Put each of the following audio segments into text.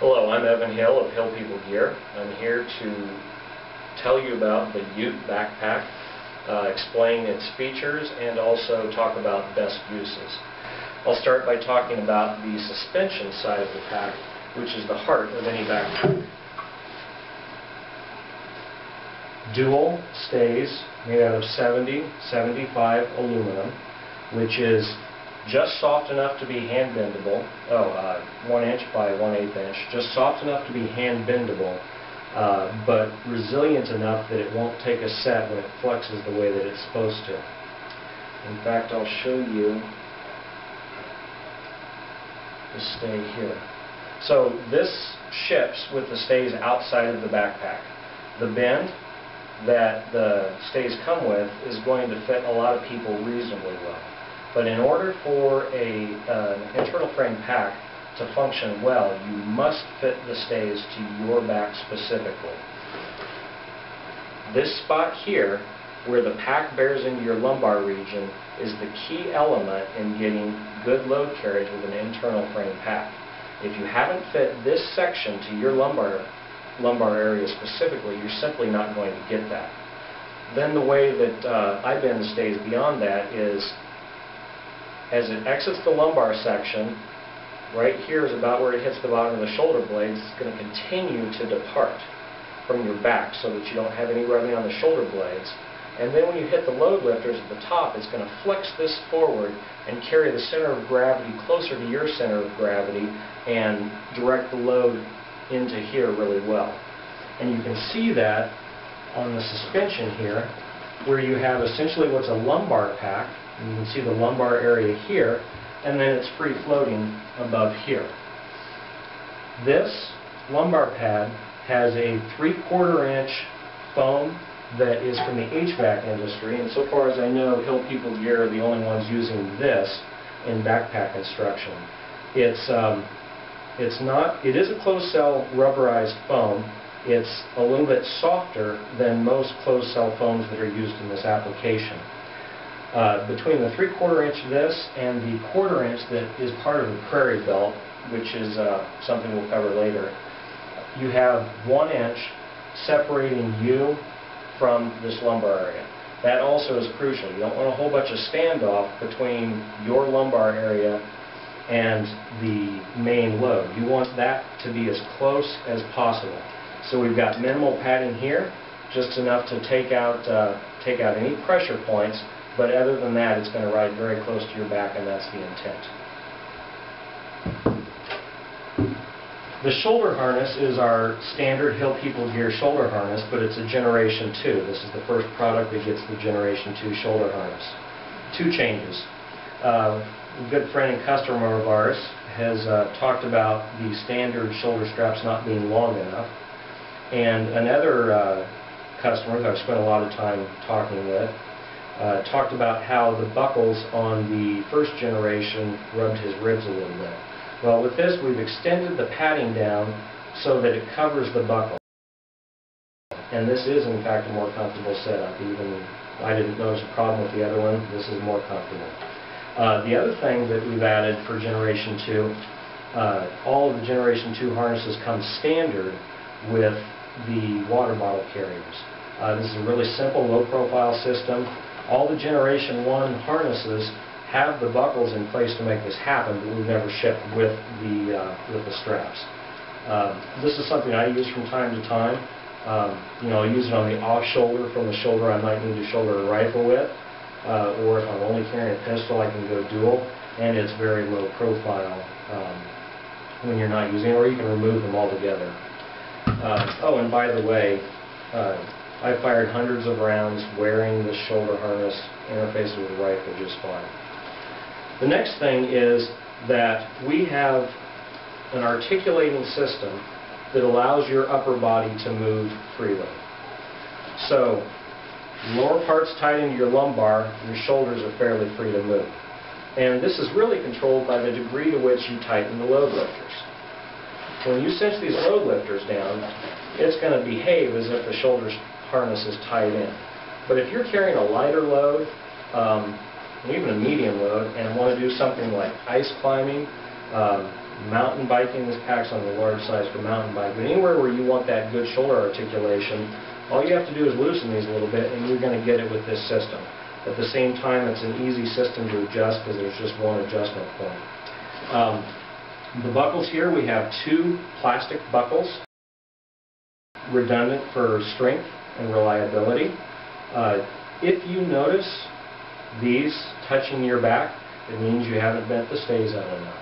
Hello, I'm Evan Hill of Hill People Gear. I'm here to tell you about the Ute Backpack, explain its features, and also talk about best uses. I'll start by talking about the suspension side of the pack, which is the heart of any backpack. Dual stays made out of 70-75 aluminum, which is just soft enough to be hand bendable, 1 inch by 1/8 inch, just soft enough to be hand bendable, but resilient enough that it won't take a set when it flexes the way that it's supposed to. In fact, I'll show you the stay here. So this ships with the stays outside of the backpack. The bend that the stays come with is going to fit a lot of people reasonably well. But in order for an internal frame pack to function well, you must fit the stays to your back specifically. This spot here, where the pack bears into your lumbar region, is the key element in getting good load carriage with an internal frame pack. If you haven't fit this section to your lumbar area specifically, you're simply not going to get that. Then the way that I bend the stays beyond that is, as it exits the lumbar section, right here is about where it hits the bottom of the shoulder blades. It's going to continue to depart from your back so that you don't have any rubbing on the shoulder blades. And then when you hit the load lifters at the top, it's going to flex this forward and carry the center of gravity closer to your center of gravity and direct the load into here really well. And you can see that on the suspension here, where you have essentially what's a lumbar pack. You can see the lumbar area here, and then it's free floating above here. This lumbar pad has a 3/4 inch foam that is from the HVAC industry, and so far as I know, Hill People Gear are the only ones using this in backpack construction. It is a closed cell rubberized foam. It's a little bit softer than most closed cell foams that are used in this application. Between the 3/4 inch of this and the 1/4 inch that is part of the prairie belt, which is something we'll cover later, you have 1 inch separating you from this lumbar area. That also is crucial. You don't want a whole bunch of standoff between your lumbar area and the main load. You want that to be as close as possible. So we've got minimal padding here, just enough to take out any pressure points. But other than that, it's going to ride very close to your back, and that's the intent. The shoulder harness is our standard Hill People Gear shoulder harness, but it's a Generation 2. This is the first product that gets the Generation 2 shoulder harness. 2 changes. A good friend and customer of ours has talked about the standard shoulder straps not being long enough. And another customer that I've spent a lot of time talking with talked about how the buckles on the first generation rubbed his ribs a little bit. Well, with this, we've extended the padding down so that it covers the buckle. And this is, in fact, a more comfortable setup. Even I didn't notice a problem with the other one. This is more comfortable. The other thing that we've added for Generation 2, all of the Generation 2 harnesses come standard with the water bottle carriers. This is a really simple, low-profile system. All the Generation 1 harnesses have the buckles in place to make this happen, but we've never shipped with the straps. This is something I use from time to time. I use it on the off shoulder from the shoulder I might need to shoulder a rifle with, or if I'm only carrying a pistol, I can go dual, and it's very low profile when you're not using it, or you can remove them altogether. And by the way, I fired hundreds of rounds wearing this shoulder harness, interfaces with the rifle just fine. The next thing is that we have an articulating system that allows your upper body to move freely. So, lower part's tied into your lumbar, your shoulders are fairly free to move. And this is really controlled by the degree to which you tighten the load lifters. When you cinch these load lifters down, it's going to behave as if the shoulder harness is tied in. But if you're carrying a lighter load, even a medium load, and want to do something like ice climbing, Mountain biking, this pack's on the large size for mountain bike, but anywhere where you want that good shoulder articulation, all you have to do is loosen these a little bit and you're going to get it with this system. At the same time, it's an easy system to adjust because there's just one adjustment point. The buckles here, we have 2 plastic buckles, redundant for strength and reliability. If you notice these touching your back, it means you haven't bent the stays out enough.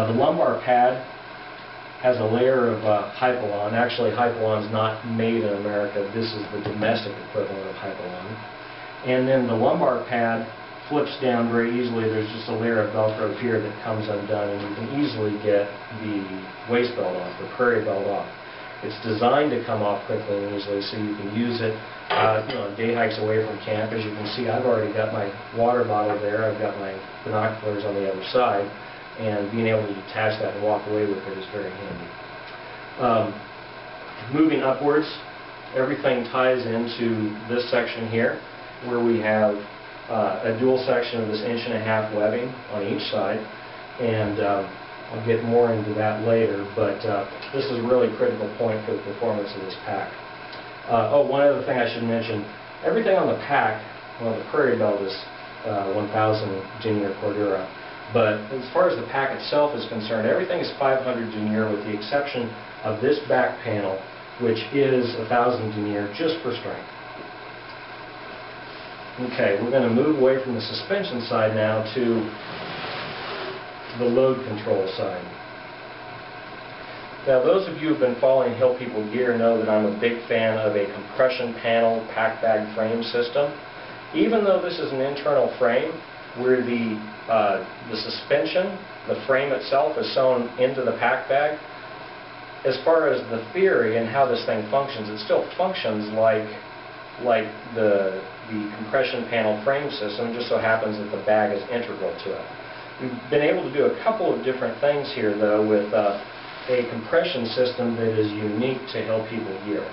The lumbar pad has a layer of Hypalon. Actually, Hypalon's not made in America. This is the domestic equivalent of Hypalon. And then the lumbar pad flips down very easily. There's just a layer of Velcro here that comes undone, and you can easily get the waist belt off, the prairie belt off. It's designed to come off quickly and easily, so you can use it on day hikes away from camp. As you can see, I've already got my water bottle there. I've got my binoculars on the other side, and being able to detach that and walk away with it is very handy. Moving upwards, everything ties into this section here, where we have a dual section of this 1.5" webbing on each side, and I'll get more into that later, but this is a really critical point for the performance of this pack. One other thing I should mention, everything on the pack, well, the Prairie Belt is 1000 denier Cordura, but as far as the pack itself is concerned, everything is 500 denier with the exception of this back panel, which is 1000 denier just for strength. Okay, we're going to move away from the suspension side now to the load control side. Now, those of you who have been following Hill People Gear know that I'm a big fan of a compression panel pack bag frame system. Even though this is an internal frame, where the suspension, the frame itself, is sewn into the pack bag, as far as the theory and how this thing functions, it still functions like the compression panel frame system. Just so happens that the bag is integral to it. We've been able to do a couple of different things here, though, with a compression system that is unique to Hill People Gear.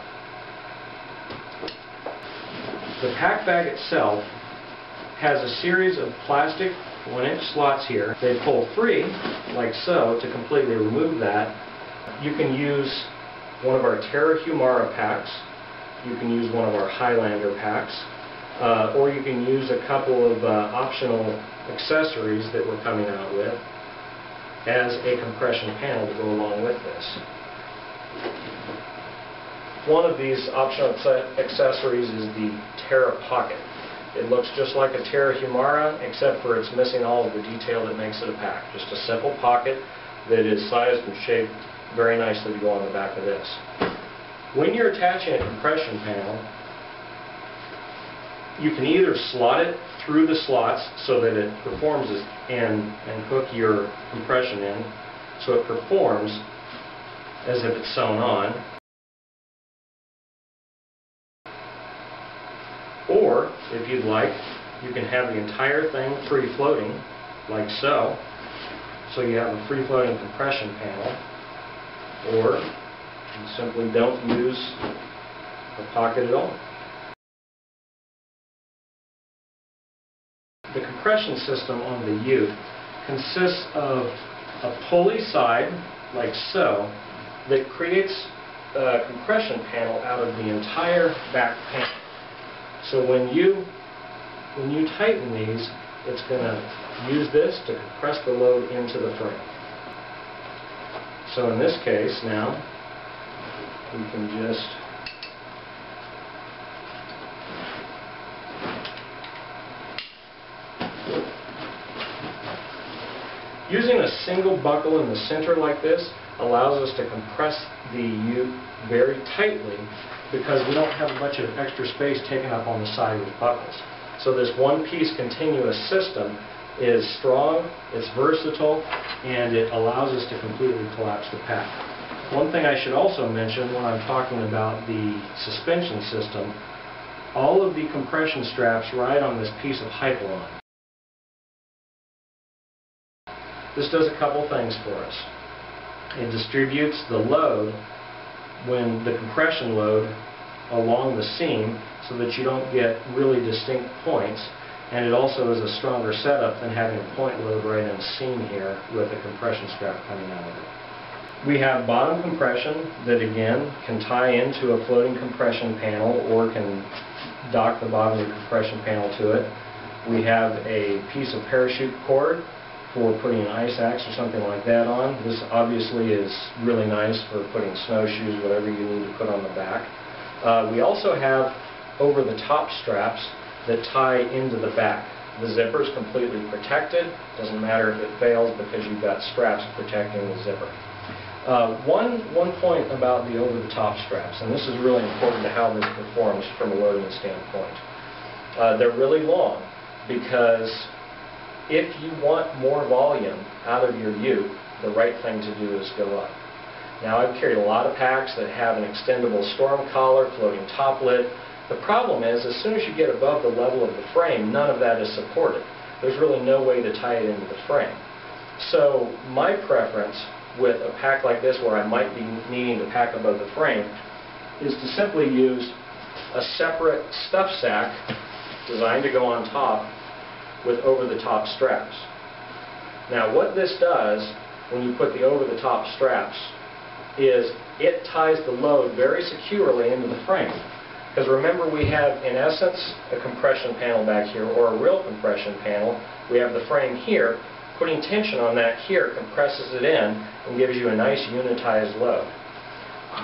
The pack bag itself has a series of plastic 1-inch slots here. They pull free, like so, to completely remove that. You can use one of our Terra Humara packs, you can use one of our Highlander packs, or you can use a couple of optional accessories that we're coming out with as a compression panel to go along with this. One of these optional accessories is the Terra Pocket. It looks just like a Terra Humara, except for it's missing all of the detail that makes it a pack. Just a simple pocket that is sized and shaped very nicely to go on the back of this. When you're attaching a compression panel, you can either slot it through the slots so that it performs and hook your compression in so it performs as if it's sewn on, or if you'd like, you can have the entire thing free floating like so you have a free floating compression panel, or you simply don't use the pocket at all. The compression system on the Ute consists of a pulley side, like so, that creates a compression panel out of the entire back panel. So when you tighten these, it's going to use this to compress the load into the frame. So in this case now, we can just using a single buckle in the center like this allows us to compress the Ute very tightly because we don't have much of extra space taken up on the side of the buckles. So this one-piece continuous system is strong, it's versatile, and it allows us to completely collapse the pack. One thing I should also mention when I'm talking about the suspension system, all of the compression straps ride on this piece of Hypalon. This does a couple things for us. It distributes the load, when the compression load, along the seam so that you don't get really distinct points. And it also is a stronger setup than having a point load right in a seam here with a compression strap coming out of it. We have bottom compression that again can tie into a floating compression panel or can dock the bottom of the compression panel to it. We have a piece of parachute cord for putting an ice axe or something like that on. This obviously is really nice for putting snowshoes, whatever you need to put on the back. We also have over-the-top straps that tie into the back. The zipper is completely protected. Doesn't matter if it fails because you've got straps protecting the zipper. One point about the over-the-top straps, and this is really important to how this performs from a loading standpoint. They're really long because if you want more volume out of your ute, the right thing to do is go up. Now, I've carried a lot of packs that have an extendable storm collar, floating top lid. The problem is, as soon as you get above the level of the frame, none of that is supported. There's really no way to tie it into the frame. So my preference with a pack like this, where I might be needing to pack above the frame, is to simply use a separate stuff sack designed to go on top with over-the-top straps. Now, what this does when you put the over-the-top straps is it ties the load very securely into the frame. Because remember, we have, in essence, a compression panel back here, or a real compression panel. We have the frame here. Putting tension on that here compresses it in and gives you a nice unitized load.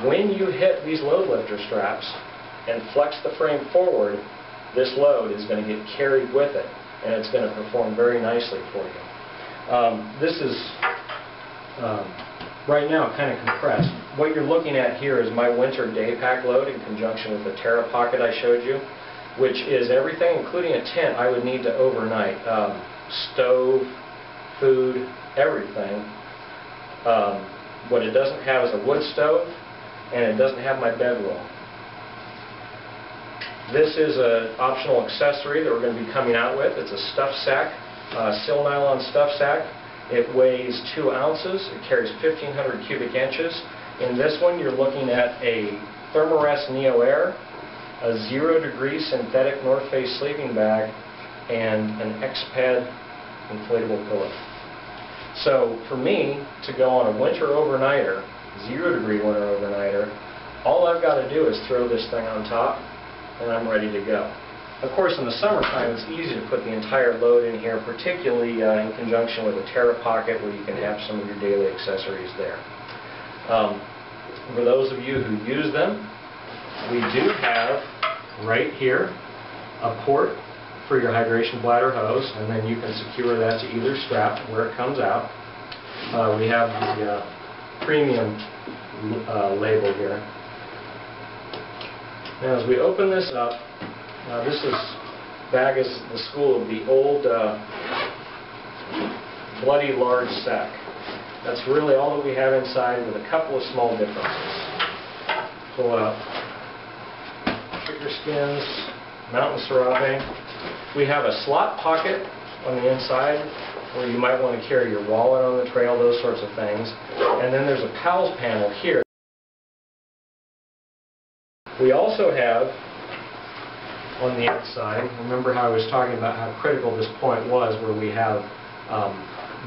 When you hit these load lifter straps and flex the frame forward, this load is going to get carried with it, and it's going to perform very nicely for you. This is right now kind of compressed. What you're looking at here is my winter day pack load in conjunction with the Terra Pocket I showed you, which is everything, including a tent, I would need to overnight. Stove, food, everything. What it doesn't have is a wood stove, and it doesn't have my bedroll. This is an optional accessory that we're going to be coming out with. It's a stuff sack, sil nylon stuff sack. It weighs 2 ounces. It carries 1,500 cubic inches. In this one, you're looking at a Thermarest Neo Air, a 0-degree synthetic North Face sleeping bag, and an X-Ped inflatable pillow. So for me to go on a winter overnighter, 0-degree winter overnighter, all I've got to do is throw this thing on top, and I'm ready to go. Of course, in the summertime, it's easy to put the entire load in here, particularly in conjunction with a Terra Pocket, where you can have some of your daily accessories there. For those of you who use them, we do have right here a port for your hydration bladder hose, and then you can secure that to either strap where it comes out. We have the premium label here. Now, as we open this up, this bag is the school of the old bloody large sack. That's really all that we have inside, with a couple of small differences. Pull out chicken skins, mountain serape. We have a slot pocket on the inside where you might want to carry your wallet on the trail, those sorts of things. And then there's a PALS panel here. We also have on the outside, remember how I was talking about how critical this point was, where we have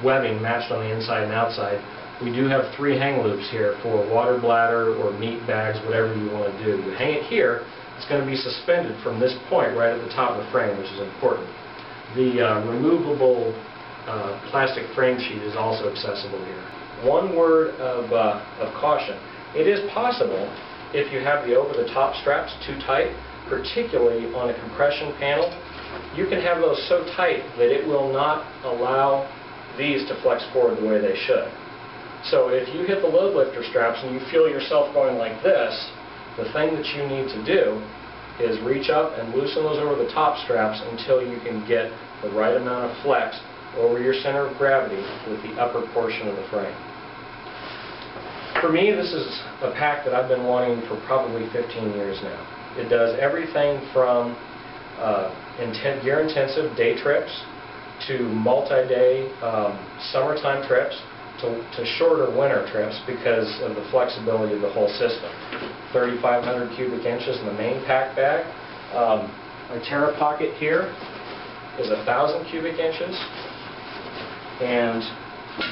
webbing matched on the inside and outside. We do have 3 hang loops here for water bladder or meat bags, whatever you want to do. You hang it here, it's going to be suspended from this point right at the top of the frame, which is important. The removable plastic frame sheet is also accessible here. One word of caution. It is possible, if you have the over-the-top straps too tight, particularly on a compression panel, you can have those so tight that it will not allow these to flex forward the way they should. So if you hit the load lifter straps and you feel yourself going like this, the thing that you need to do is reach up and loosen those over-the-top straps until you can get the right amount of flex over your center of gravity with the upper portion of the frame. For me, this is a pack that I've been wanting for probably 15 years now. It does everything from gear-intensive day trips to multi-day summertime trips to shorter winter trips because of the flexibility of the whole system. 3,500 cubic inches in the main pack bag. My Terra Pocket here is 1,000 cubic inches, and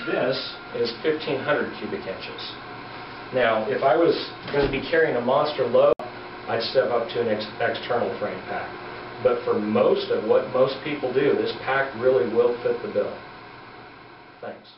this is 1,500 cubic inches. Now, if I was going to be carrying a monster load, I'd step up to an external frame pack. But for most of what most people do, this pack really will fit the bill. Thanks.